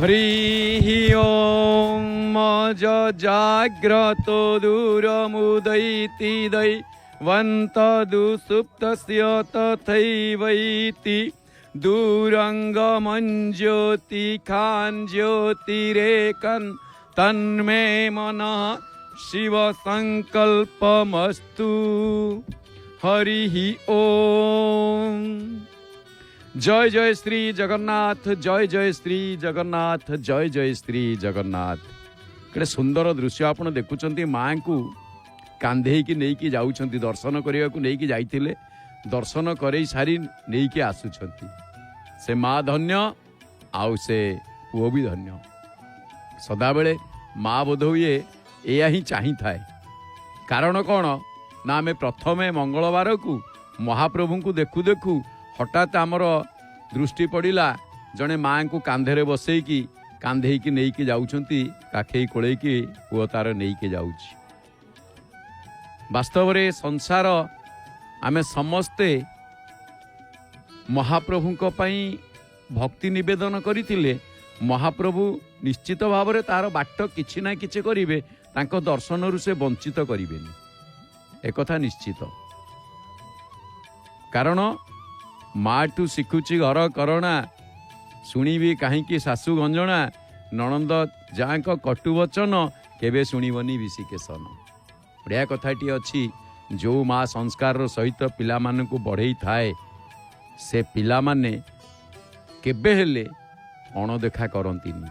हरि ओम मज जाग्रत दूरमुदैति दैवन्तदुसुप्तस्य तथैवैति दूरङ्गमञ्ज्योति खाञ्ज्योतिरेकन् तन्मे मनः शिव संकल्पमस्तु। हरि ओम। जय जय श्री जगन्नाथ, जय जय श्री जगन्नाथ, जय जय श्री जगन्नाथ। केड़े सुंदर दृश्य आपण देखुचंती। माँ को कांधे की नहीं की जाउछंती, दर्शन करने को नहीं की जाइथिले, दर्शन करे सारी नहीं की आसुछंती। से माँ धन्य, आउ से पुओ भी धन्य। सदाबेले माँ बोध हुए एया ही चाही थाए। कारण कौन ना आमे प्रथमे मंगलवार को महाप्रभु को देखु देखु हठात आमर दृष्टि पड़ा जड़े माँ को कांधे बसईकी कांधे की नहीं की जाउछंती, काखे कोले की पुओ तार नहीं की जाउछि। वास्तव रे संसार आमे समस्ते महाप्रभु को पई भक्ति निवेदन करथिले। महाप्रभु निश्चित भाव रे तार बाट किछि ना किछि करिवे, तांको दर्शन रु से वंचित करिवेनी, एक कथा निश्चित। कारण माठू शिखुची घर करणा, शुणिबी कहीं शाशु गंजना, नणंद जाक कटु वचन केबे शुणिबनी विशिकेशन। बढ़िया कथाटी अच्छी। जो माँ संस्कार सहित पिला मानकु बढ़ई थाए, से पिला माने केबे हेले अणदेखा करंतीनी।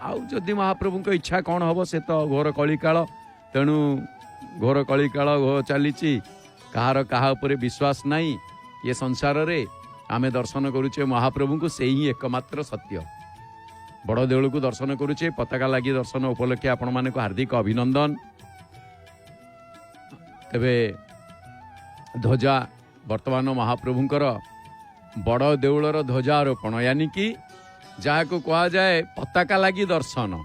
आउ जदि महाप्रभु को इच्छा कौन हम से तो घोर कलिकाल, तेणु घोर कलिकाल चली कहार कहा उपरे विश्वास नहीं। ये संसार रे आमे दर्शन करुचे महाप्रभु को, से ही एकमात्र सत्य। बड़ देउल को दर्शन करुचे, पताका लगी दर्शन उपलक्षे आपण माने को हार्दिक अभिनंदन। तेबे ध्वजा वर्तमान महाप्रभुंकर बड़ देउलर ध्वजारोपण, यानी कि जहाँ को कहा जाए पताका लगी दर्शन।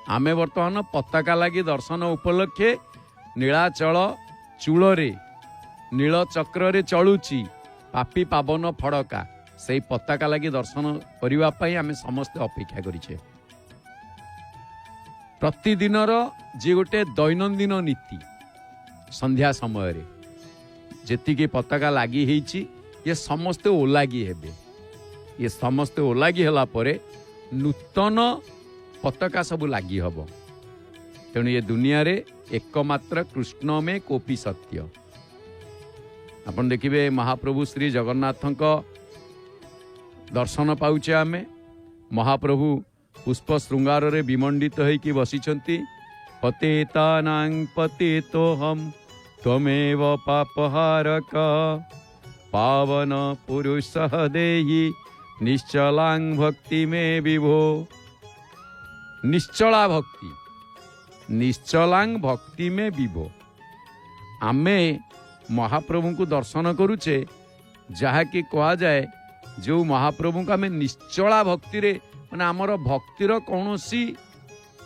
आमे वर्तमान पताका लगी दर्शन उपलक्षे नीलाचल चूଳରେ नील चक्र चलुची पापी पावन फड़का, से पताका लगी दर्शन करने आम समस्ते अपेक्षा करिछे। प्रतिदिनर जे गोटे दैनंदिन नीति संध्या समय रे जेतिकी पताका लगी होईची, ये समस्ते ओलागी हेबे। ये समस्ते ओलागी होला परे नूतन पताका सब लगी हब। तेणु ये दुनिया रे एकमात्र कृष्ण में कोपी सत्य। आपण देखिए महाप्रभु श्री जगन्नाथ दर्शन पाउचे आमे। महाप्रभु पुष्प श्रृंगार रे विमंडित होइकी बसिचंती। पतेतानां पतितोहम त्वमेव पापहारक, पावन पुरुषः देहि निश्चलां भक्ति में विभो। निश्चला भक्ति, निश्चलां भक्ति में विभो। आमे महाप्रभु को दर्शन करुचे, जहाँकि कहा जाए जो महाप्रभु को आमे निश्चला भक्ति रे, माने आमर भक्तिर कौनसी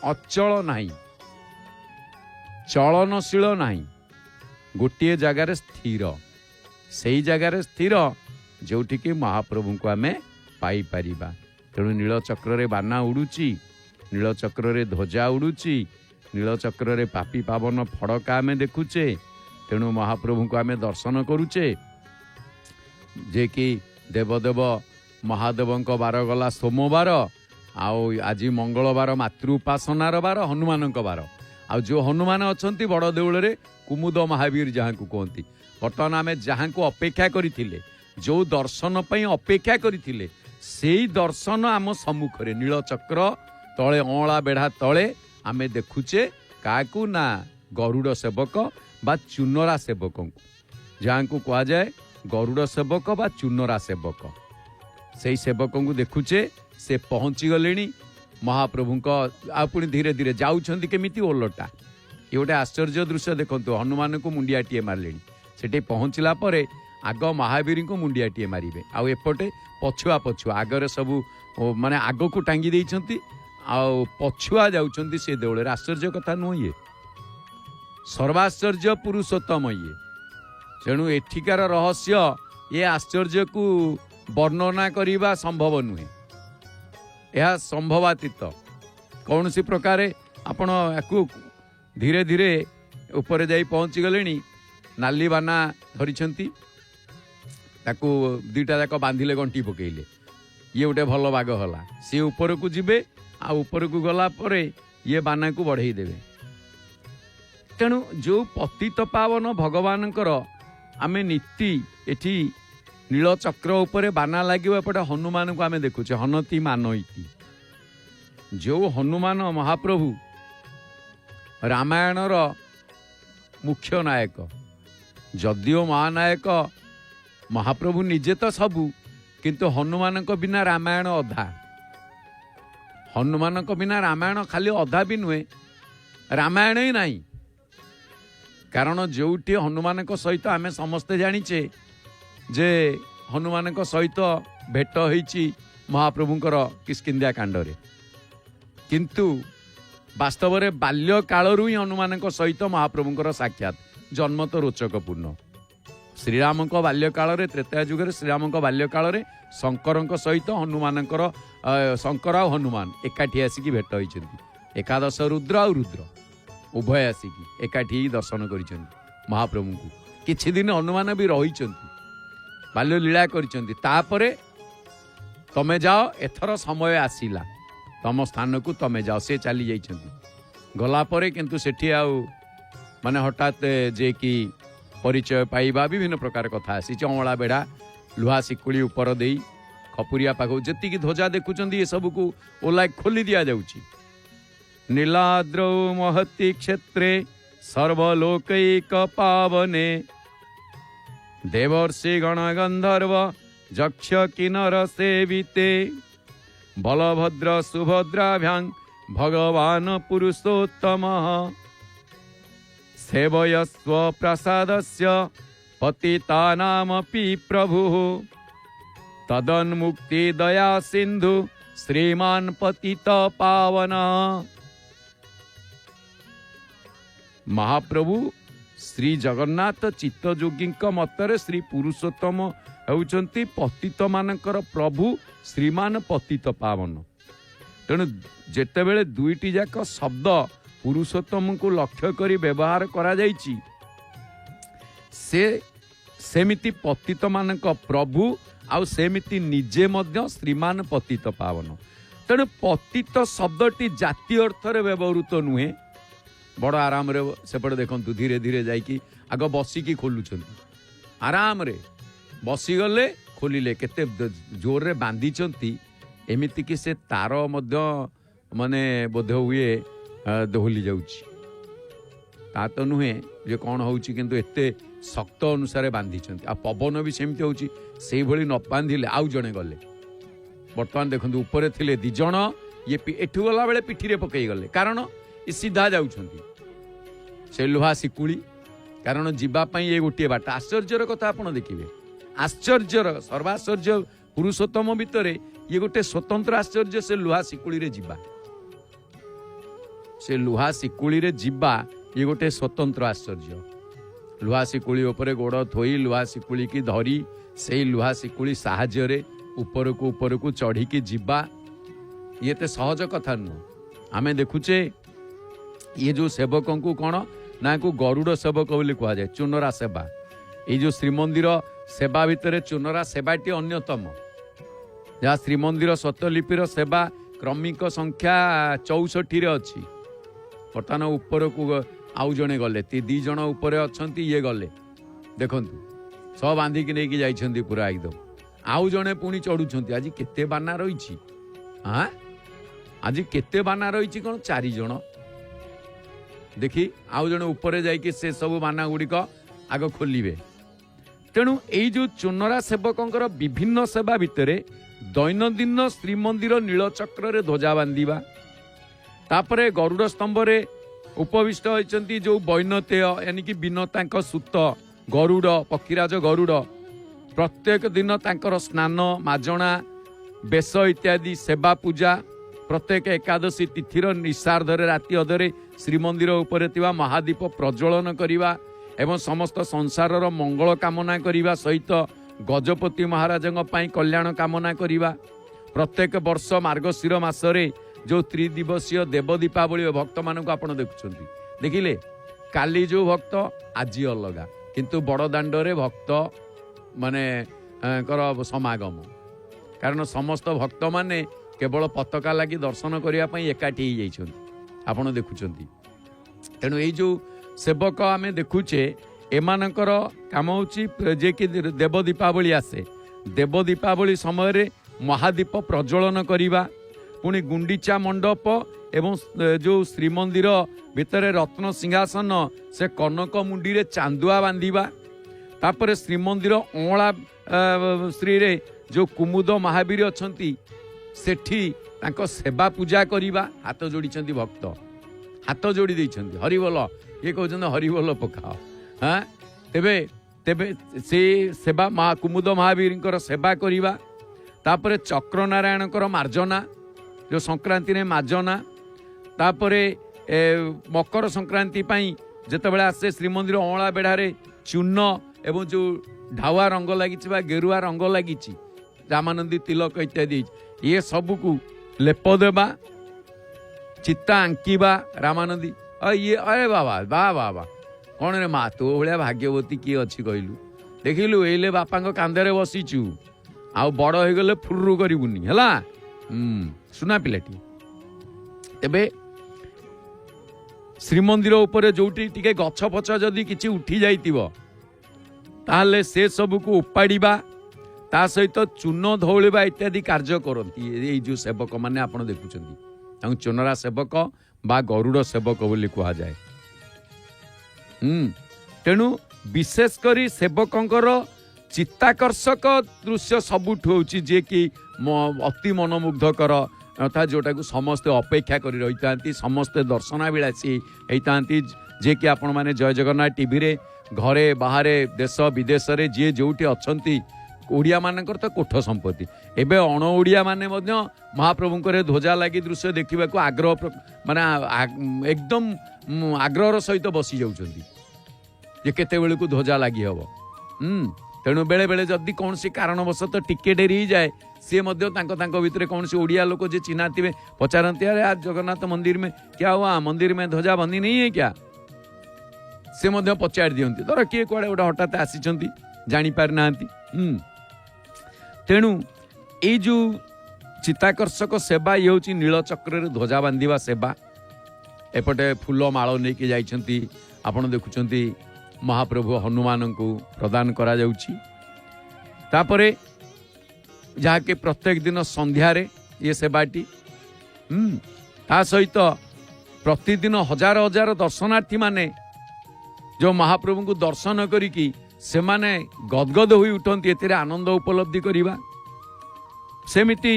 अचल नहीं, चलनशील नहीं, गोटे जगार स्थिर। से जगार स्थिर जोठिकी महाप्रभु को आमे पाई परिबा। तेणु नीलचक्र रे बाना उड़ुची, नीलचक्र रे ध्वजा उड़ुची, नीलचक्र रे पापी पावन फड़का आमे देखुचे। तेणु महाप्रभु को आमे दर्शन करुचे। जे कि देवदेव महादेव बार गला सोमवार, आउ आज मंगलवार मातृ उपासनार बार, हनुमान बार। आ जो हनुमान अछंती बड़ देउल रे कुमुद महावीर जहाँ को कहती। बर्तमान आमे जहाँ को अपेक्षा करिथिले, जो दर्शन पई अपेक्षा करिथिले, सेई दर्शन आम सम्मुख रे नीलचक्र तले अँला बेढ़ा तले आमे देखुचे। काकू ना गरुड़ सेवक बा चुनरा सेवक को, जहाँ को कहा जाए गरुड़ सेवक बा चुनरा सेवक। से सेवक को देखुचे, से पहुँची गले महाप्रभु पुणी धीरे धीरे जाऊँच केमिति ओलटा। ये गोटे आश्चर्य दृश्य देखो। हनुमान को मुंडियाटीए मारे, से पहुँचला परे आग महावीर को मुंडियाटीए मारे। आउ एपटे पछुआ पछुआ आगरे सबू माने आग को टांगी देइछंती, आउ पछुआ जाउछंती से देउळे। आश्चर्य कथा नुह, ये सर्वाश्चर्य पुरुषोत्तम ये। तेणु एठिकार रहस्य ये आश्चर्य को वर्णना करने संभव नुहे। यह संभवातीत कौन सी प्रकार आपण याकू धीरे धीरे ऊपर जाई पहुंची गले नाली बाना धरिछंती ताकू दुईटा जाक बांधिले गंटी पकेइले ये गोटे भल बाग होला सी ऊपर को जिबे आ ऊपर को गला परे ये बाना को बढ़ाई देवे। तेणु जो पतित पावन भगवानकर आमे नीति एठी नीलचक्र उपरे बाना लगे एपटे हनुमान को आमे देखुचे हनति मानईति जो हनुमान महाप्रभु रामायणर मुख्य नायक जदिओ महानायक महाप्रभु निजे तो सबू किंतु हनुमान को बिना रामायण अधा हनुमान को बिना रामायण खाली अधा भी नुहे रामायण ही नहीं कारण जोटी हनुमान सहित आमे समस्ते जानिचे जे हनुमान सहित भेट होईची महाप्रभुंकर किष्किंध्या कांडरे किंतु वास्तव में बाल्य कालरू ही हनुमान सहित महाप्रभुंकर साक्षात जन्म तो रोचकपूर्ण श्रीराम बाल्य काल त्रेता जुगे श्रीराम बाल्य काल शंकर सहित हनुमान शंकर आ हनुमान एकाठी आसिकी भेट होती एकादश रुद्र आ रुद्र उभय आसिकी एकाठी दर्शन कर महाप्रभु को किछि दिन हनुमान भी रही बाल्य लीला कर तमे जाओ एथर समय आसीला तम स्थान को तमे जाओ से चली जाइछंती गला परे किंतु सेठी आउ माने हठात जे कि परिचय पाइबा विभिन्न प्रकार कथा आसी अमला बेड़ा लुहा शिकुड़ी ऊपर दे खपुरिया पाख जी ध्वजा देखुं ये सब को ओला खोली दि जाउची नीलाद्रौ महति क्षेत्रे सर्वलोकैक पावने देवर्षि गण गंधर्व जक्ष किन्नर सेविते बलभद्र सुभद्राभ्यां भगवान पुरुषोत्तम सेवयस्व प्रसादस्य पतितानामपि प्रभुः तदन्मुक्ति दया सिंधु श्रीमान पतित पावन। महाप्रभु श्री जगन्नाथ चित्तयोगी मतरे श्री पुरुषोत्तम होउचंती पतित मानकर प्रभु श्रीमान पतित पावन। तेणु जेतेबेले दुईटी जाक शब्द पुरुषोत्तम को लक्ष्य करी व्यवहार करा जाइछि से सेमिति पतित मानक प्रभु आउ सेमिति निजे मध्य श्रीमान पतित पावन। तेणु पतित शब्दटी जातीय अर्थरे व्यवहृत नुहे बड़ आराम रे सेपटे देखंतु धीरे धीरे जाइकी आग बसिकी खोलुछंती आराम रे बसीगले खोलिले केते जोर रे बांधिचंती एमिति कि से तार मध्य माने बोध हुए दोहली जाउची ता तो नुहे जे कौन होउची किंतु एते शक्त अनुसार बांधिचंती आ पवन भी सेमती होउची सेही भली न बांधिले आउ जणे गले वर्तमान देखंतु ऊपर थिले दि जण ये एठु गला बेले पिठी रे पकई गले कारण ई सीधा जाउछंती से लुहा शिकुली कारण जीवा पई ये गोटे बाट आश्चर्यर कथा आपण देखिबे आश्चर्यर सर्वाश्चर्य पुरुषोत्तम भितरे ये गोटे स्वतंत्र आश्चर्य से लुहा शिकुली रे जीवा से लुहा शिकुली रे जीवा ये गोटे स्वतंत्र आश्चर्य लुहा शिकुली उपरे गोड़ थोई लुहा शिकुली की धरी से लुहा शिकुली साहाय्य रे ऊपर को चढ़ी की जीवा ये ते सहज कथा नुह आमे देखुचे ये जो सेवक को कौन ना को गरुड़ सेवक बोली कह जाए चुनरा सेवा ये जो श्रीमंदिर सेवा भितर चुनरा सेवाटी अन्यतम जहाँ श्रीमंदिर स्वतलिपिर सेवा क्रमिक संख्या 64 अच्छी बर्तमान ऊपर को आउ जड़े गले दी जन ऊपर अच्छा ये गले देखंतु सब बांधिकी नहीं जाइछंती पूरा एकदम आउ जड़े पुणी चढ़ुंट आज केते बाना रही हाँ आज केते बाना रही कौन 4 जन देखी आउ जड़े ऊपर जाइए से सब बाना गुड़िक आग खोलिबे। तेणु यही जो चुनरा सेवकंकर विभिन्न सेवा भितर दैनंदिन श्रीमंदिर नीलचक्र रे ध्वजा बांधिबा तापरे गरुड़ स्तंभ रे उपविष्ट होइचंती जो वैनतेय यानी कि बिनतांक सुत गरुड़ पक्षीराज गरुड़ प्रत्येक दिन तांकर स्नान माजणा बेश इत्यादि सेवा पूजा प्रत्येक एकादशी तिथिर निशार्धरे राति अधरे श्रीमंदिर उपरे थिबा महादीप प्रज्वलन करिबा एवं समस्त संसारर मंगल कामना करिबा सहित गजपति महाराजंग पाई कल्याण कामना करिबा प्रत्येक वर्ष मार्गशीर मासरे जो त्रिदिवसीय देव दीपावली भक्त मान आपण देखुं देखिले काली जो भक्त आज अलगा किंतु बड़ दाण्डे भक्त माने समागम कारण समस्त भक्त माने केवल पताका लगी दर्शन करने एकाठी आपण देखुं तेणु ये जो सेवक आम देखुचे एमानकर काम होची जे कि देव दीपावली आसे देव दीपावली समय महादीप प्रज्वलन करिबा पुणी गुंडीचा मंडप एवं जो श्रीमंदिर भितर रत्न सिंहासन से कनक मुंडी रे चांदुआ बांधिबा तापर श्रीमंदिर अँला श्री रे जो कुमुद महावीर अछंती सेठी तांको सेवा पूजा करिबा हाथ जोड़ी भक्त हाथ जोड़ी देइछंती हरिबोल ये कहते हरिबोल पकाओ हाँ तेबे तेबे से सेवा कुमुद महावीर सेवा करिबा तापरे चक्र नारायण मार्जना जो संक्रांति ने मार्जना तापरे मकर संक्रांति जितेबाला आसे श्रीमंदिर अँला बेढ़ारे चून एवं जो ढावा रंग लगी गेरुआ रंग लगी रामानंदी तिलक इत्यादि ये सबको लेप देवा चित्ता आंकिबा रामानंदी ये अरे बाबा वाह वाह वाह कौन रे माँ तो भाया भाग्यवती किए अच्छी कहलु देखिलु एले बापा कांधे बसीचु आउ बड़ हो गले फुर्रु करूनी है सुना पिलाटी तेबे श्रीमंदिर उपरे जोटी टिके गछ पछ जदि किछि उठी जाइतिबो ताहले से सब को उपाड़ीबा ता सहित चून धौलिबा इत्यादि कार्य करती ये जो सेवक माने आपण देखुचंती चुनरा सेवक बा गरुड़ सेवक बोली कहा जाए तेणु विशेषकर सेवकंकर चित्ताकर्षक दृश्य सबुठ होची जे कि अति मनमुग्धकर अर्थात जोटा को समस्ते अपेक्षा कर रही समस्ते दर्शनाभिलाषी होता जे कि आपण माने जय जगन्नाथ टीवी रे घरे बाहरे देश विदेश रे जे जोटी अच्छंती ओडिया मानकर तो कोठ संपत्ति एबे अण ओडिया माने मध्य महाप्रभुंकर ध्वजा लगी दृश्य देखा आग्रह माने एकदम आग्रहर सहित बसी जाउछंती जे केते बेले को ध्वजा लगी हम तेणु बेले बेले जदि कौन सी कारणवशत टिके डेरी जाए सी भितर कौन सी ओडिया लोक जे चिन्हा थे पचारती अरे आज जगन्नाथ मंदिर में क्या हुआ मंदिर में ध्वजा बंदी नहीं है क्या से पचार दियंती धर किए कुआड़े गोटे हठात आसी जापार ना तेणु ये जो चित्ताकर्षक सेवा ये हूँ नीलचक्र ध्वजा बांधिबा सेवा एपटे फूल माଳ नहीं जाइछंती आपण देखुचंती महाप्रभु हनुमान को प्रदान करा जाउची तापरे जहाँकि प्रत्येक दिन संध्यारे ये सेवाटी ता सहित प्रतिदिन हजार हजार दर्शनार्थी माने जो महाप्रभु को दर्शन करिकी से माने गदगद होई उठंती एतिरे आनंद उपलब्धि करिबा सेमिति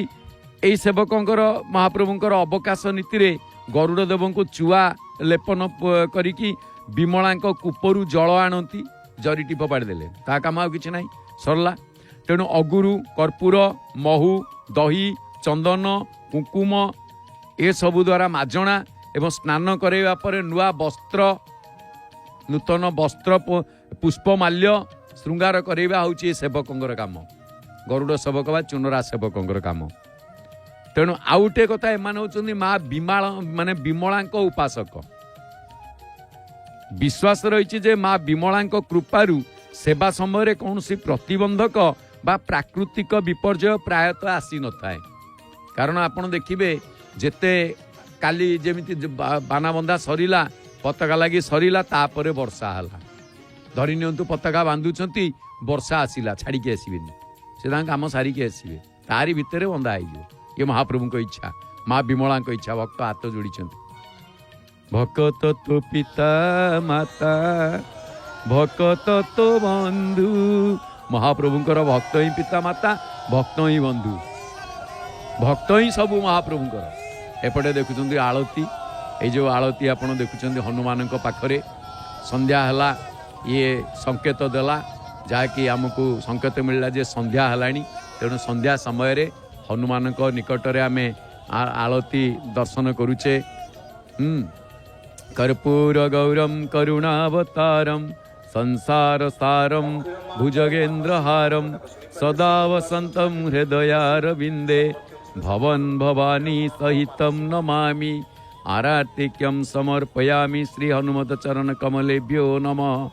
एई सेवकंकर महाप्रभुंकर अवकाश नीति रे गरुड़ देव को चुआ लेपन करिकी विमलांक कूपरू जल आणती जरीटी फोपाड़ी देले ता काम आ किछि नाही सरला तेणु अगुरु कर्पूर महू दही चंदन कुंकुम ए सबु द्वारा माजणा एवं स्नान करैबा परे नुआ वस्त्र नूतन वस्त्र पुष्पमाल्य श्रृंगार करैबा होछि सेवकंकर काम गरुड़ सेवक बा चुनरा सेवकंकर काम तेणु आउटे कथा एमान होचंदी माँ विमाल माने विमलांक उपासक विश्वास रही जे माँ विमलांक कृपारू सेवा समय कौन सी प्रतिबंधक बा प्राकृतिक विपर्यय प्रायतः आसी न थाए कारण आपण देखिबे जेते काली जेमिति बानाबंधा सरीला पताका लगी सरीला तापरे वर्षा हला धरी नियंतु पताका बांधुचंती वर्षा आसिला छाड़ी के आसीबेनी से तां काम सारी के आसीबे तारी भितरे बंधा आइयो ये महाप्रभु को इच्छा माँ विमला को इच्छा भक्त हाथ जोड़ी भक्त तो पिता माता भक्त तो बंधु महाप्रभुंकर भक्त ही पिता माता भक्त ही बंधु भक्त ही सबू महाप्रभुंकर एपटे देखुं आलती ये जो आलती आप देखुं हनुमान पाखरे संध्या हला ये संकेत देला जहाँकि आमको संकेत मिलला जे संध्या हलानी तेणु संध्या समय रे हनुमान निकटरे आमे आलती दर्शन करुचे कर्पूर गौरम करुणावतारम संसार सारम भुजगेन्द्र हारम सदा वसंतम हृदयारविंदे भवन भवानी सहितम नमामि आरातिक्यम समर्पयामि श्री हनुमत चरण कमलेभ्यो नमः।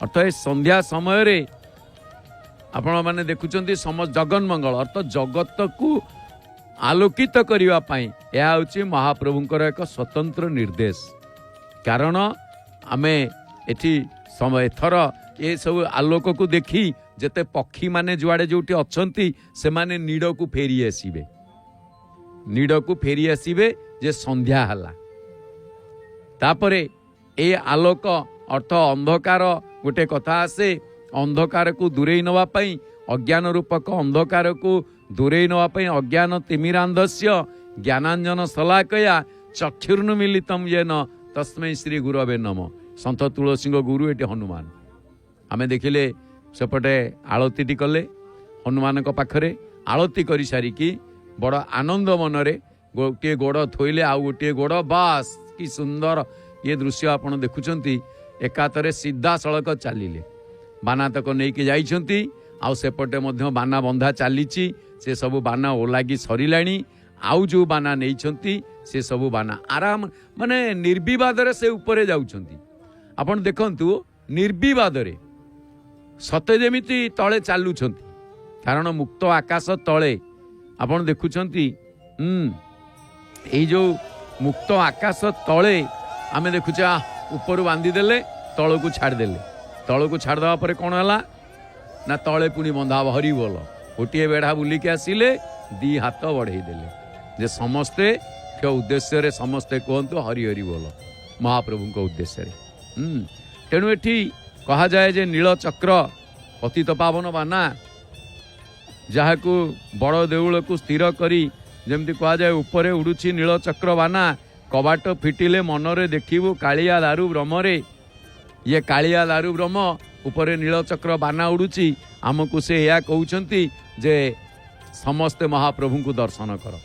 अर्थ ए संध्या समय रे आपण माने देखुचंती समस्त जगन मंगल अर्थ जगत को आलोकित करिवा पई या होची महाप्रभुंकर एक स्वतंत्र निर्देश। कारण आमे एठी समय थर ये सब आलोक को देखी जेते पक्षी माने जुआड़े जोटी अछंती से माने नीड को फेरी आसीबे, नीड को फेरी आसीबे जे संध्या हला। तापरे ए आलोक अर्थ अंधकार गोटे कथा आसे, अंधकार को दूरेई नवा पई अज्ञान रूपक अंधकार को दूरेई नवा पई अज्ञान तिमिरांधस्य ज्ञानांजन शलाकया चक्षुर्नुमिलितम येन तस्मै श्री गुरवे नमः। संत तुलसी गुरु एटी हनुमान। आमे देखिले सेपटे आलती कले हनुमान पाखरे आलती कर सारिकी बड़ आनंद मनरे गोटे गोड़ थोइले आउ गोटे गोड़ बास कि सुंदर ये दृश्य आपण देखुचंती। एकातरे सीधा सड़क चलिले बाना तक नहीं जाइछंती आउ सेपटे मध्य बाना बंधा चलीची से सबु बाना ओलागी सरिलाणी आउ जो बाना नहींछंती से सबु बाना आराम माने निर्विवाद रे से ऊपर जाउछंती। आपण देखंतु निर्विवाद रे सते जेमिति तळे चालुछंती कारण मुक्त आकाश तळे आपण देखुछंती। एई जो मुक्त आकाश तळे आमे देखुछा ऊपर बांधी देले तळ को छाड़ देले, तळ को छाड़ दवा परे कोन हला ना तळे पुनी बंधा हरि बोल गोटे बेढ़ा बुलिकी आसिले दी हाथ बढ़े देले जे समस्ते के उद्देश्य रे समस्ते कहतु हरि हरि बोल महाप्रभु को उद्देश्य रे। तेणु एठी कहा जाए जे नील चक्र पतित पावन बाना जहाकू बड़ देउल को स्थिर करी जेमती कहा जाए ऊपर उड़ुची नील चक्र बाना कबाट फिटिले मनरे देखिबू कालिया दारू ब्रह्मरे। ये कालिया दारू ब्रह्म ऊपर नील चक्र बाना उड़ुची आमको से या कहउछंती जे समस्ते महाप्रभु को दर्शन कर।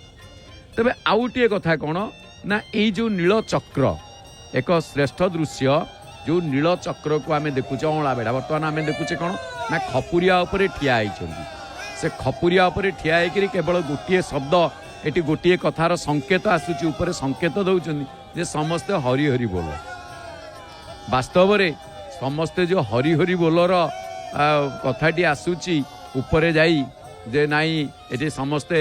तबे आउटिए कथा कौन ना ये जो नील चक्र एक श्रेष्ठ दृश्य जो नील चक्र को आमे देखुचे अँला बेढ़ा बर्तमान आमे देखुचे कौन ना खपुरिया उपरे ठिया होइछंती। से खपुरिया उपरे ठिया होइकरी केवल गोटे शब्द एटी गोटे कथार संकेत आसुची ऊपर संकेत दउछंती जे समस्ते हरि हरि बोल। वास्तव रे समस्ते जो हरि हरि बोलर कथाटी आसुची ऊपर जाई जे नाई एटी समस्ते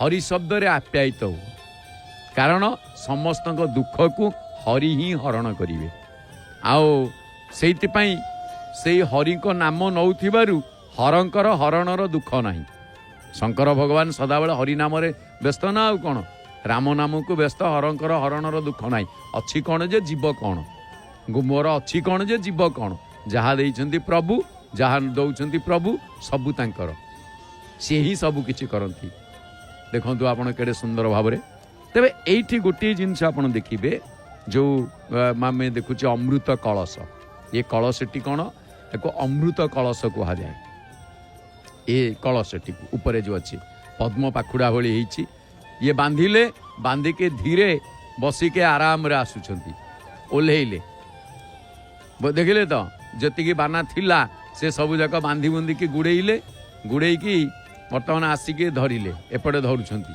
हरि शब्द रे आप्यायित हो कारण समस्त दुख को हरि ही हरण करिवे। आओ सेति पई सेई हरि को नाम नौथिबारु हरंकर हरणर दुख नाही। शंकर भगवान सदाबेले हरि नाम रे व्यस्त ना आउ कोन राम नाम को व्यस्त हरंकर हरणर दुख नाही। अछि कोन जे जीव कोन गुमोर अछि कोन जे जीव कोन जहा देइछंती प्रभु जहा दउछंती प्रभु सबु तांकर से ही सबु किछि करंती। देखंतु आपण केडे सुंदर भाबरे। तबे एठी गोटी जिंस आपण देखिबे जो मामे देखुची अमृत कलश ये कलशटी कोन एको अमृत कलश कहा जाए। ये कलशटी ऊपर जो अच्छी पद्म पाखुड़ा भली होइछि ये बांधिले बांधिके धीरे बसिके आराम रे आसुछंती ओल्हेइले देखिले तो जतिकी बाना थिला से सबु जाक बांधी बुंदी की गुड़ेइले गुड़ेइकी वर्तमान आसिके धरिले एपटे धरुछंती।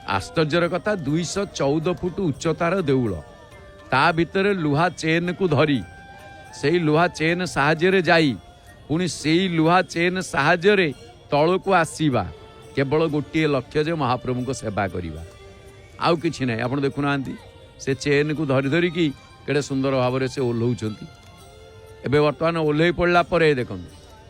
आश्चर्यर कथा 214 फुट उच्चतार देउल ता भितर लुहा चेन को धरी से लुहा चेन साहाଯ୍ୟରେ जाई पुणी से लुहा चेन साहाଯ୍ୟରେ तल को आसीबा केवल गोटे लक्ष्य जे महाप्रभु को सेवा करिबा आउ किछि नै। आपण देखु नांती से चेन को धरी धरी की केडे सुंदर भाव से ओल्हौछंती। एबे वर्तमान ओल्है पड़ला परे देखन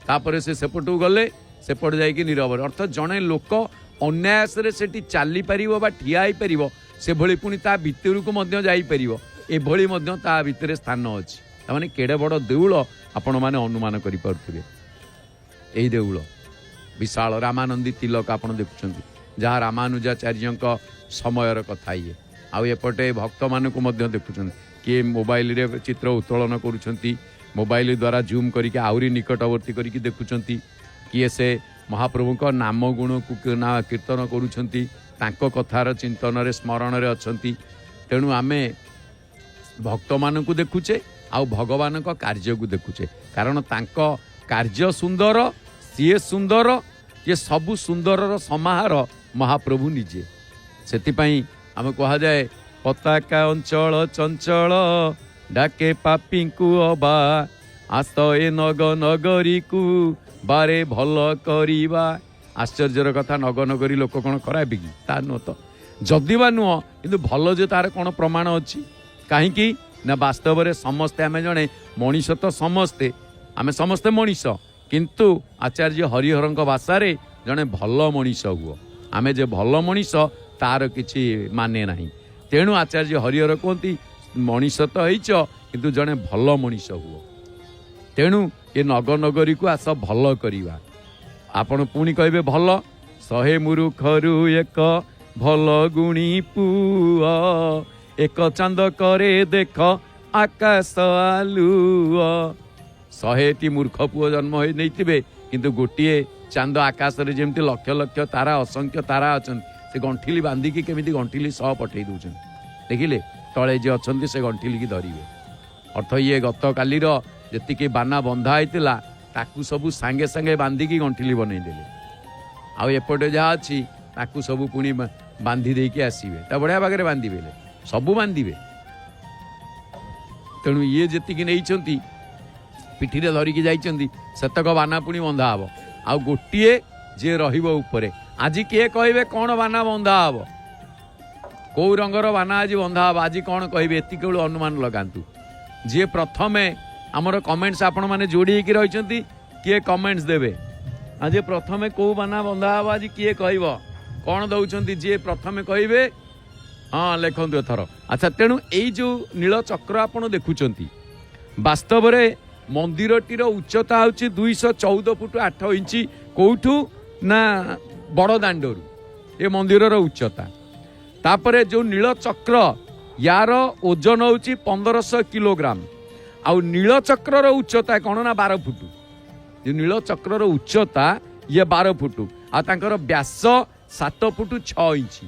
तापरे से सेपटू गले सेपट जाइकी नीरव अर्थात जड़े लोक अन्यास सेठी चली पारिबो बा ठिया होई पारिबो से भली पुणी ता भितर को मध्य जाई पारिबो एभली मध्य ता भितर स्थान अछि। तामाने केडे बड़ देउल आपण माने अनुमान करि पारुथिबे। एई देउल विशाल रामानंदी तिलक आपण देखुछंती जहाँ रामानुजाचार्यक समयर कथा ये आउ एपटे भक्त मान को मध्य देखुछंती किए मोबाइल रे चित्र उत्तोलन करुछंती मोबाइल द्वारा जूम करके आउरी निकटवर्ती करके देखुछंती किए से महाप्रभु को नाम गुण को ना कीर्तन करुछंती तांको कथार चिंतन रे स्मरण रे अछंती। तेणु आमे भक्त मान को देखुचे आउ भगवान को कार्य को देखुचे कारण तांको कार्य सुंदर सीए सुंदर ये सबु सुंदर समाहार महाप्रभु निजे से आम कह जाए पताका अंचल चंचल डाके पापी को अबा आस ए नग नगरी को बारे भल करिबा। आश्चर्यर कथा नग नगरी लोक कौन खराब कि ता नुह तो जदि बा नुह कि भल जे तार कौन प्रमाण अच्छी कहीं ना वास्तव में समस्ते आम जड़े मनीष तो समस्ते आम समस्ते मनीष किंतु आचार्य हरिहर भाषार जड़े भल मनीष हुआ आम जे भल मनीष तार किछि माने नाही तेणु आचार्य हरिहर कहती मनीष तो होइच किंतु जड़े भल मनीष हुआ तेणु ये नग नगरी को आस भल करवा। आपण पुणी कहे भल 100 मूर्खरु एक भल गुणी पुआ एक चांद करे देख आकाश आलुआ। 100टी मूर्ख पुओ जन्म हो नहीं किंतु गोटे चांद आकाश रे जेमती लक्ष लक्ष तारा असंख्य तारा अच्छा से गंठिली बांधिकी केमिति गंठिली सह पठे दौन देखिले तले जे अच्छा से गंठिली की धरिवे अर्थ ये गत कालीर जी बाना बंधा होता ताकू सबू सांगे सांगे बांधिकी गंठिली बनईदेले आउपटे जहाँ अच्छी ताकू सबू पुणी बांधि देकी आसवे बढ़िया भागे बांधे सबू बांधे तेणु ये जी नहीं पिठी धरिकी जातक बाना पुणी बंधा हम आउ गोटे जे रे आज किए कहे कौन बाना बंधा हम कौ रंगर बाना आज बंधा हम आज कौन कहे एतिक अनुमान लगातु जी प्रथमे आमर कमेंट्स आपण मैंने जोड़ी रही किए कमेंट्स देवे आज प्रथमे कौ बाना बंधा हम आज किए कह कौन दौरान जी प्रथमे कहे हाँ लिखु एथर। अच्छा तेणु यही जो नील चक्र आप देखुं वास्तव में मंदिरटीर उच्चता हूँ 214 फुट 8 इंच कौठू ना बड़ दांडरू ये मंदिर उच्चता तापरे जो नील चक्र यार ओजन हूँ 1500 किलोग्राम आउ नील चक्र उच्चता कौन ना 12 फुट जो नील चक्र उच्चता ये 12 फुट आर व्यास 7 फुट 6 इंच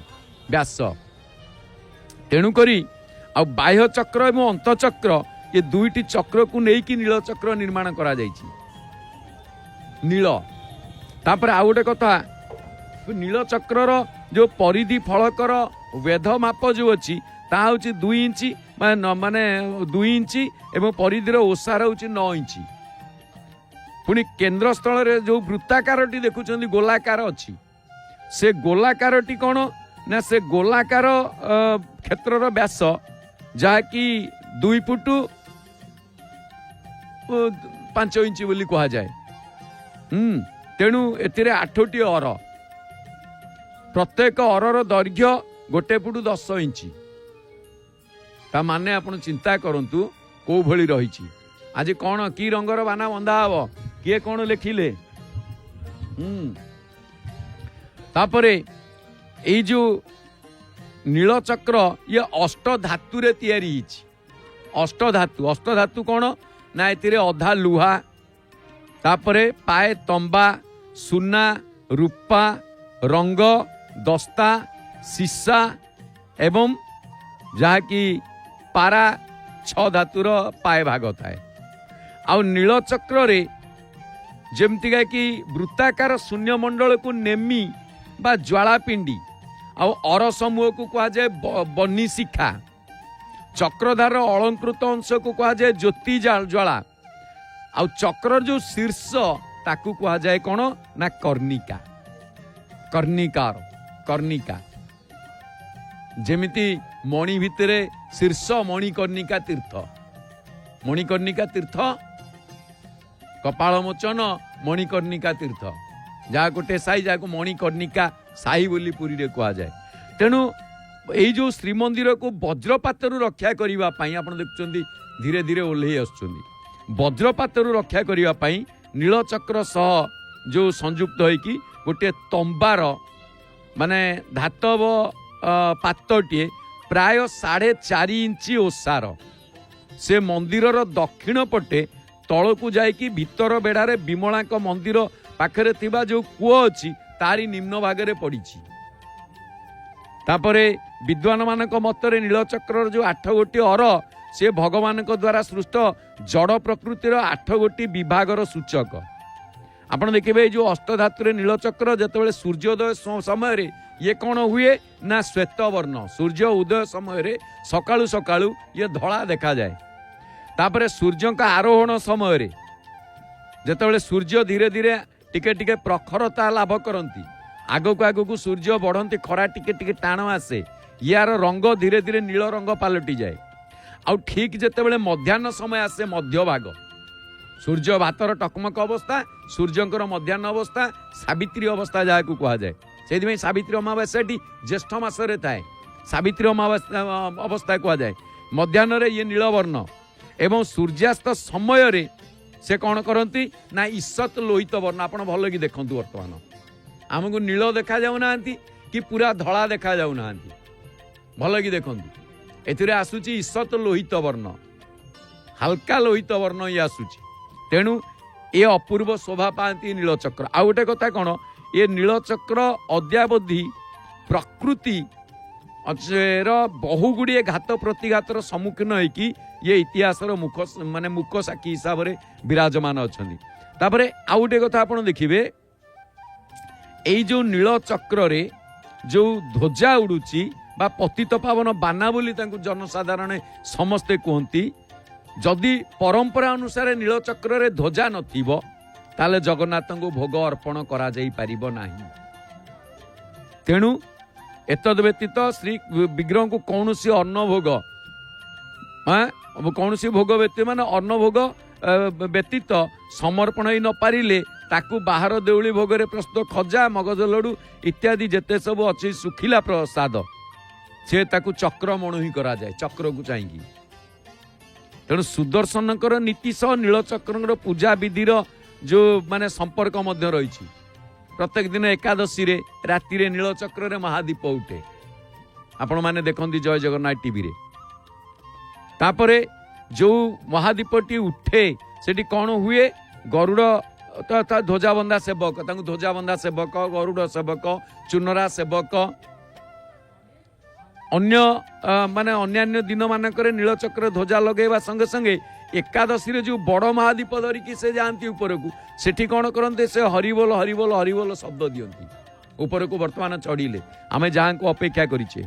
व्यास तेणुक बाह्य चक्र एवं अंतचक्र ये दुईटी चक्र को लेकिन नील चक्र निर्माण करा जाइछि नील तापर आउ गोटे कथा नील चक्र जो परिधि फलकर वेध माप जो अच्छी ता हूँ 2 इंच माने 2 इंच एवं परिधिर ओसार हूँ 9 इंच पुणी केन्द्र स्थल रे जो वृत्ताकारटी देखुं गोलाकार अच्छी से गोलाकारटी कौन ना से गोलाकार क्षेत्रर व्यास जहाँकि 2 फुट 5 इंच बोली कह जाए तेणु ए 8टी अर प्रत्येक अरर दैर्घ्य 1 फुट 10 इंच ता माने आपण चिंता करंतु को भली रही आज कौन की रंगर बाना बंधा हम किए कौन लिखिले तापरे ये जो नील चक्र ये अष्ट धातु रे तैयारी अष्ट धातु कौन ना ए अधा लुहा तापरे पाए तंबा सुना रूपा रंग दस्ता सीसा एवं जहाँकि पारा 6 धातुर पाए भाग थाए आउ नील चक्र रे जेमतिका कि वृत्ताकार शून्य मंडल को नेमी बा ज्वालापिंडी आउ अर समूह को कहा जाए बनी शिखा चक्रधार अलंकृत अंश को कहा जाए ज्योति ज्वाला आउ चक्र जो शीर्ष ताकू कहा जाए कौन ना कर्णिका कर्णिका जेमिति मणि भितरे शीर्ष मणिकर्णिका तीर्थ कपाल मोचन मणिकर्णिका तीर्थ जहाँ गोटे साई जहाँ मणिकर्णिका साई बोली पुरी रे कहा जाए तेणु यही जो श्रीमंदिर को वज्रपात रक्षा करने आप देखुं धीरे धीरे ओल्हे आसुच्च वज्रपात रक्षा करने नीलचक्र सह जो संयुक्त होइकी गोटे तंबार माने धातव पातटीए प्राय 4.5 इंच ओसार से मंदिरर दक्षिण पटे तलकू जाइकी भीतर बेड़ारे विमला मंदिर पाखरे थिबा जो कूଅ अच्छी तारी निम्न भागरे पड़िछि तापरे विद्वान मानक मतरे नीलचक्र जो 8 गोटी अर से भगवान द्वारा सृष्ट जड़ प्रकृतिर 8 गोटी विभागर सूचक ଆପଣ ଦେଖିବେ जो अष्टधातु नीलचक्र जितेबाला सूर्योदय समय ये कौन हुए ना श्वेत वर्ण सूर्य उदय समय सकाळु सकाळु ये धला देखा जाए तापर सूर्य का आरोहण समय जितेबाला सूर्य धीरे धीरे टिके टिके प्रखरता लाभ करती आगक आगक सूर्य बढ़ती खरा टिके टिके टाण आसे यार रंग धीरे धीरे नील रंग पलटि जाए आउ ठीक जितेबाला मध्याह्न समय आसे मध्य भाग सूर्य भातर टकमक अवस्था सूर्यंकर मध्याह्न अवस्था सावित्री अवस्था जहाँ को कह जाए से सावित्री अमावास्या ज्येष्ठ मासरे थाए सावित्री अमावास्या अवस्था कह जाए मध्याह्न ये नीलवर्ण एवं सूर्यास्त समय से कौन करती ना ईषत लोहित वर्ण आप भल कि देखु बर्तमान आमको नील देखा जाऊना कि पूरा धला देखा जाऊना भल कि देखु ए आसूची ईषत लोहित वर्ण हल्का लोहित वर्ण ये आसूची तेणु ये अपूर्व शोभा पाती नीलचक्र आउ गोटे कथा कौन ये नीलचक्र अद्यावधि प्रकृति बहु गुड़िए घात प्रतिघातर सम्मुखीन होगी ये इतिहास मुख माने मुख साक्षी हिसाब से विराजमान अच्छा तापर आउ गोटे कथा आप देखिए यही जो नीलचक्र रे जो ध्वजा उड़ुची बा पतित पावन बाना बोली जनसाधारण समस्ते कहती जदि परंपरा अनुसार नीलचक्र रे ध्वजा नथिबो ताले जगन्नाथ को भोग अर्पण करा जाई परिबो नाही तेणु एतद व्यतीत श्री विग्रह को कौनसी अन्न भोग कौनसी भोग व्यतीत माने अन्न भोग व्यतीत समर्पण ही न पारिले ताकू बाहर देउली भोग रे प्रस्तुत खजा मगज लडू इत्यादि जेते सब अछि सुखिला प्रसाद से ताकू चक्र मणु ही करा जाए चक्र को चाहिए तेणु सुदर्शन नीति सह नीलचक्र पूजा विधि जो माने संपर्क मध्य रही प्रत्येक दिन एकादशी रे राति रे नीलचक्र रे महादीप उठे आपण माने देखंती जय जगन्नाथ टीवी रे तापरे जो महादीपटी उठे सेठी कौन हुए गरुड़ ध्वजाबंधा सेवक ध्वजाबंधा सेवक गरुड़ सेवक चुनरा सेवक अन्य माने अन्यान्य दिन मानक नीलचक्र ध्वजा लगेवा संगे संगे एकादशी रे जो बड़ महादीप धरिकी से जाती ऊपर को सेठी कौन करते से हरिबोल हरिबोल हरिबोल शब्द दियंती ऊपर को वर्तमान चढ़िले आमे जहाँ को अपेक्षा करिछे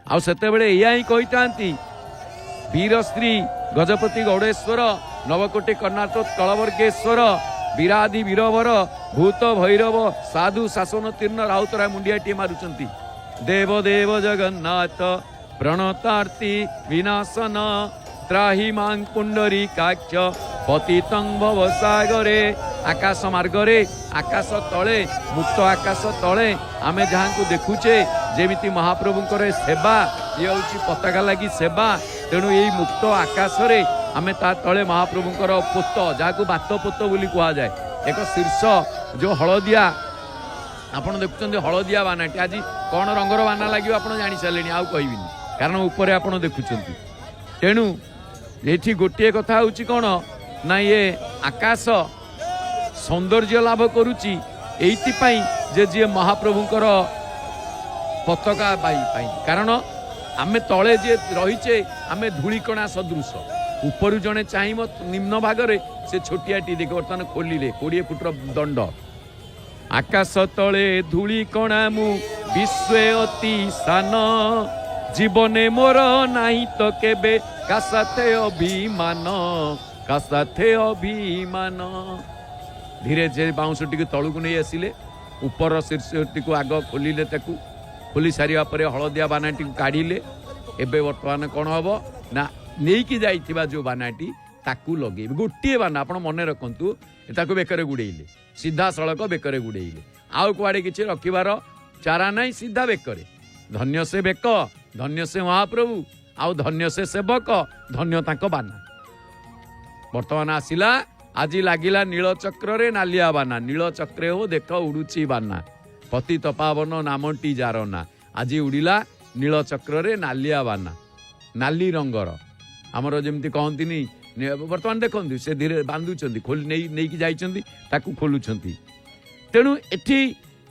आउ सेते बेले एया ही कहितांती वीर श्री गजपति गौड़ेश्वर नवकोटि कर्णाटक कलवर्गेश्वर वीरादि वीरवर भूत भैरव साधु शासन तीर्ण राउतरा मुंडियाटी मारुचंती देव देव जगन्नाथ प्रणतार्ति विनाशन त्राही मां पुंडरी काक्ष पतितं भव सागरे आकाश मार्गरे आकाश तले मुक्त आकाश तले आमे जहाँ को देखुचे जेमिति महाप्रभुंकर सेवा ये हूँ पताका लगी सेवा तेणु यही मुक्त आकाश रे आमे ता तले महाप्रभुंकर पोत जहाँ को बात पोत बोली कह जाए एक शीर्ष जो हलदिया आपड़ देखुं हलदिया बानाटी आज कौन रंगर बाना लगे आप जानी सारे आउ कहबिनी कारण ऊपर आप देखुं तेणु ये गोटे कथा हूँ कौन ना ये आकाश सौंदर्य लाभ करुच्ची एइथिपाई जे जे महाप्रभुंकर पताका पाई कारण आमे तले जे रहीचे आमे धूलिकणा सदृश ऊपर जड़े चाहम निम्न भागरे से छोटियाटी देख बर्तमान खोलिले 20 फुटर दंड आकाश तले धूलिकणा मु विश्व अति सान जीवने मोर नाही तो केबे कासाथे अभिमान कासाथे अभिमान धीरे धीरे बाउंसटी को तलू को नहीं आसिले ऊपर शीर्षटी को आग खोलिले ताकू खोली सारिया पर हलदिया बानाटी को काढ़िले एबे वर्तमान कौन हम ना नहीं जाइथिबा जो बानाटी ताकू लगे गोटे बाना आप मन रखु ताकू बेकरे गुड़ेले सीधा सड़क बेकरे गुड़ेले आउ कुआड़े किसी रखिबार चारा नहीं सीधा बेकरे धन्य से बेक धन्य से महाप्रभु आउ धन्य से सेवक धन्य तांको बाना वर्तमान आसिला आज लागिला नीलचक्र रे नालिया बाना नीलचक्रे हो देख उड़ुची बाना पतित पावन नामटी जारना आज उड़िला नीलचक्र रे नालिया बाना नाली रंगर आमर जमती कहती वर्तमान देखते से धीरे बांधुंट खोली नहीं जाइछंती ताकू खोलुछंती तेणु एठी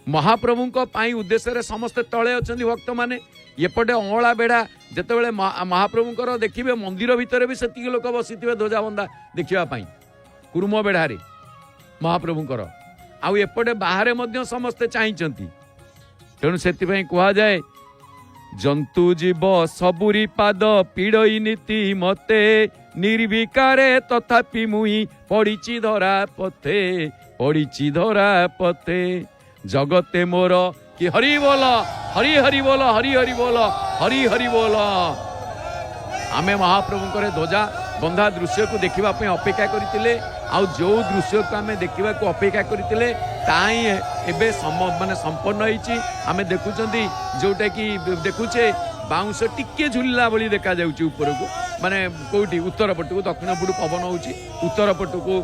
महाप्रभुंको पाई उद्देश्य समस्ते तले अछंती भक्त माने एपटे अंगला बेड़ा जितेबाला महाप्रभुंकर देखिए मंदिर भितर भी सेतिक लोक बसी ध्वजाबंधा देखा कुर्म बेढ़ारे महाप्रभुंकर आउ एपटे बाहर मध्य समस्ते चाहिंचंती तेणु सेतिपई कुहा जाए जंतु जीव सबुरी पाद पीड़ई नीति मते निर्विकारे तथापि मुई पड़िची धरा पथे जगते मोर कि हरि बोल हरि हरि बोल हरि हरि बोल हरि हरि बोल। आमे महाप्रभुंकर ध्वजा बंधा दृश्य को देखा अपेक्षा करते आउ जो दृश्य को आम देखा अपेक्षा करते एबे माने संपन्न होईची। आमे देखुचंदी जोटा कि देखुचे बाउंस टिके झुलिला भली देखा जाउची ऊपर को माने कोठी उत्तर पट को दक्षिण पटू पवन होउची उत्तर पट को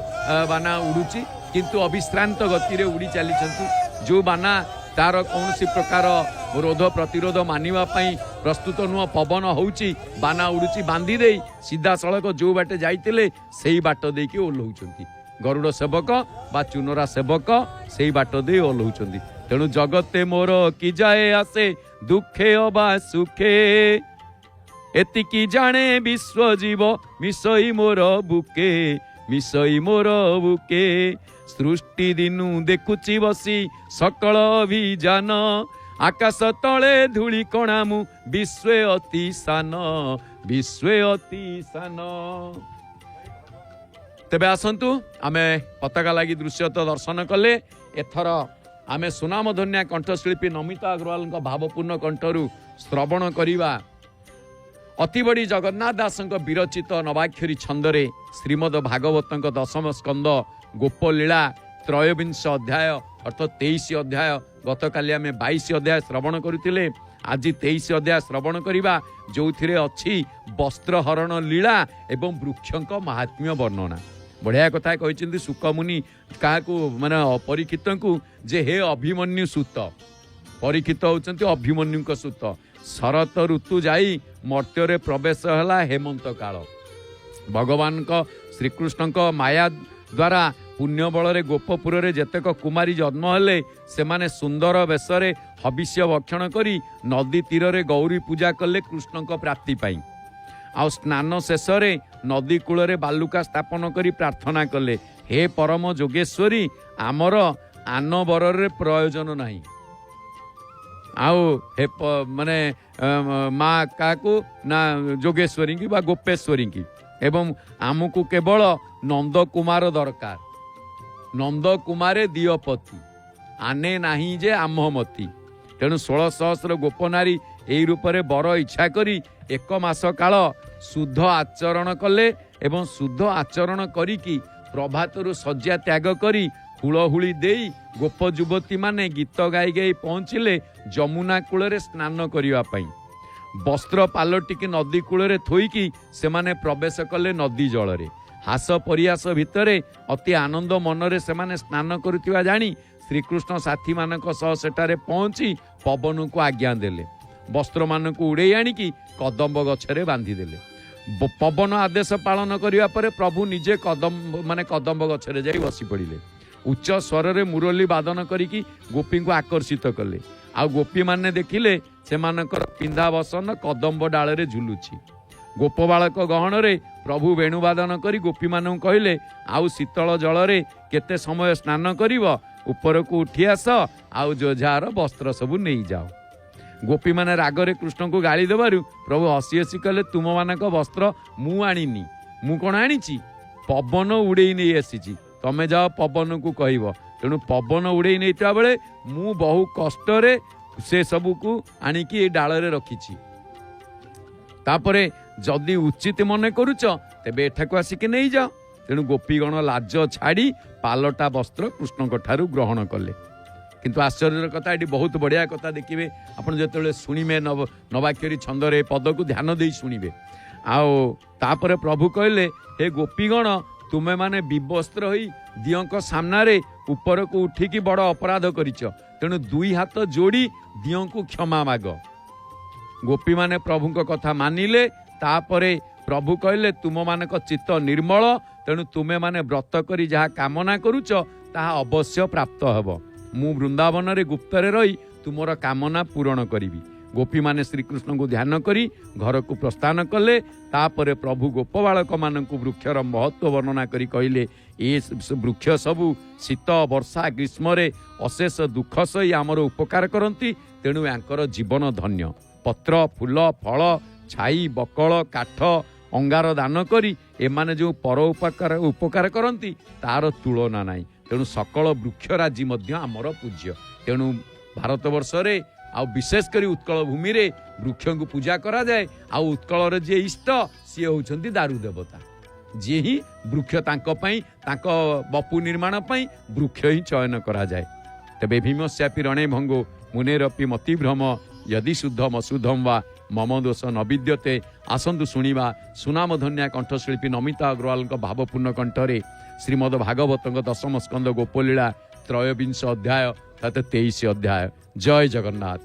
बाना उड़ुची किंतु अविश्रांत गति रे उड़ी चली जो बाना तार कौन प्रकार रोध प्रतिरोध मानिबा पई प्रस्तुत नुह पवन होउची बाना उड़ुची बांधी दे सीधा सड़क जो बाटे जाइतिले सेही बाट देकी ओल्हौचंती गरुड़ सेवक बा चुनरा सेवक सेही बाट दे ओल्हौचंती। तेणु जगते मोर कि जाए आसे दुखे अबा सुखे एतिकी जाने विश्व जीव मिसई मोर बुके सृष्टि दिनु देखुची बसी सकल अभिजान आकाश तले धूली कणा मु विश्व अति सान तेबे आसंतु आमे पताका लगी दृश्य तो दर्शन कले एथर आमे सुनामधन्या कंठशिल्पी नमिता अग्रवाल भावपूर्ण कंठरू श्रवण करिबा अति बड़ी जगन्नाथ दासंक विरचित नवाक्षरी छंदरे श्रीमद भागवतंक दशम स्कंद गोपलीला त्रयोविंश अध्याय अर्थात 23 अध्याय गतकाली आमे 22 अध्याय श्रवण करथिले आज 23 अध्याय श्रवण करिबा जोथिरे अछि वस्त्रहरण लीला एवं वृक्षंक महात्म्य वर्णना। बढ़िया कथा कहते सुकमुनि क्या माने परीक्षित को जे हे अभिमन्यु सुत परीक्षित होचंती अभिमन्यु सुत शरत ऋतु जाई मर्त्य प्रवेश है हेमंत काल भगवान श्रीकृष्ण माया द्वारा पुण्य बल गोपपुर रे जेतेक कुमारी जन्म हेले से माने सुंदर बेशरे हविष्य भक्षण करी नदी तीर रे गौरी पूजा कले कृष्ण प्राप्ति पाई आ स्नान शेष नदी कूल रे बालुका स्थापन करी प्रार्थना कले हे परम जोगेश्वरी आमर आन बर रे प्रयोजन नाही आओ हे माने माँ क्या ना जोगेश्वरी की बा गोपेश्वरी की एवं आमको केवल नंद कुमार दरकार नंद कुमारे दियपति आने नाही जे आममती तेणु 16 सहस्र गोपनारी एई रूपरे बर इच्छा करी 1 मास काल शुद्ध आचरण कले एवं शुद्ध आचरण करिकी प्रभातरु शଯ୍ୟା त्याग करी हुलहुली देई गोप युवती माने गीत गाई गाई पहुँचिले जमुना कूल रे स्नान करिवा पई वस्त्र पालटिकी नदी कूल रे थोईकी से माने प्रवेश कले नदी जल रे हास परियास भितरे अति आनंद मनरे से माने स्नान करुथिबा जानी श्रीकृष्ण साथी मानक सह सेटारे पहुँची पवन को आज्ञा देले वस्त्र मान को उड़े आनिकी कदम्ब गछरे बांधी देले पवन आदेश पालन करिवा परे प्रभु निजे कदम्ब गछरे जाई बसी पड़िले उच्च स्वर रे मुरली वादन करिकी गोपी को आकर्षित कले आ गोपी माने देखिले से मानकर पिंधा बसन कदम्ब डाल रे झुलुची गोप बालक गहन रे प्रभु वेणुवादन करी गोपी मानू कहले आउ शीतल जल रे केते समय स्नान करिव ऊपर को उठी आस आउ जो जार वस्त्र सबु नहीं जाओ गोपी माने रागरे कृष्ण को गाली देबारु प्रभु हसी हसी कहले तुम मानक वस्त्र मु आनिनी मु कोन आनिची पवन उड़े नहीं आसीची तमे जाओ पवन को कहब तेणु पवन उड़े नहीं बेले मु बहु कष्ट रे से सबू को आनिकी डाल रे रखिछि तापरे जदि उचित मन करुच तेबे एठाकु आसिक नहीं जाओ तेणु गोपीगण लाज छाड़ी पालटा वस्त्र कृष्ण ठारू ग्रहण कले किंतु आश्चर्य कथा ये बहुत बढ़िया कथा देखिए आपड़ जो शुणिबे नवाक्षरी छंदरे पद को ध्यान दे शुणिबे आउे प्रभु कहले हे गोपीगण तुमे माने विवस्त्र होई दियंक सामनारे ऊपर को उठिकी बड़ अपराध करिच तेणु 2 हाथ जोड़ी दियों को क्षमा माग गोपी माने प्रभु कथा मानिले तापरे प्रभु कहले तुम मानक चित्त निर्मल तेणु तुमे माने व्रत करी जहाँ कामना करुच ताहा अवश्य प्राप्त हब मु वृंदावन रे गुप्तरे रही तुमर कामना पूरण करी गोपी माने श्रीकृष्ण को ध्यान करी घर को प्रस्थान कले तापरे प्रभु गोप बालक मानक वृक्षर महत्व वर्णना करी कहले ए वृक्ष सबु शीत वर्षा ग्रीष्म अशेष दुख सही आमर उपकार करती। तेणु यांकर जीवन धन्य। पत्र फूल फल छाई बकल काठ अंगार दान करी एमाने जो पर उपकार करती तार तुलना नाही। तेणु सकल वृक्षराजी मध्य आमर पूज्य। तेणु भारतवर्ष रे आ विशेष करी उत्कल भूमि रे वृक्ष को पूजा करा जाए। आ उत्कल जे इष्ट सी होउछंती दारू देवता, जे ही वृक्ष तांको पई तांको बपु निर्माण पई वृक्ष ही चयन करा जाए। तबे भीमस्यापि रणे भंगो मुनेरपि मति भ्रम यदि शुद्धम अशुद्धम वा मम दोष न विद्यते। आसंतु शुणिबा सुनामधन्या कंठशिल्पी नमिता अग्रवाल भावपूर्ण कंठरे श्रीमद भागवत दशम स्कंद गोपलीला त्रयोविंश अध्याय 23 अध्याय। जय जगन्नाथ।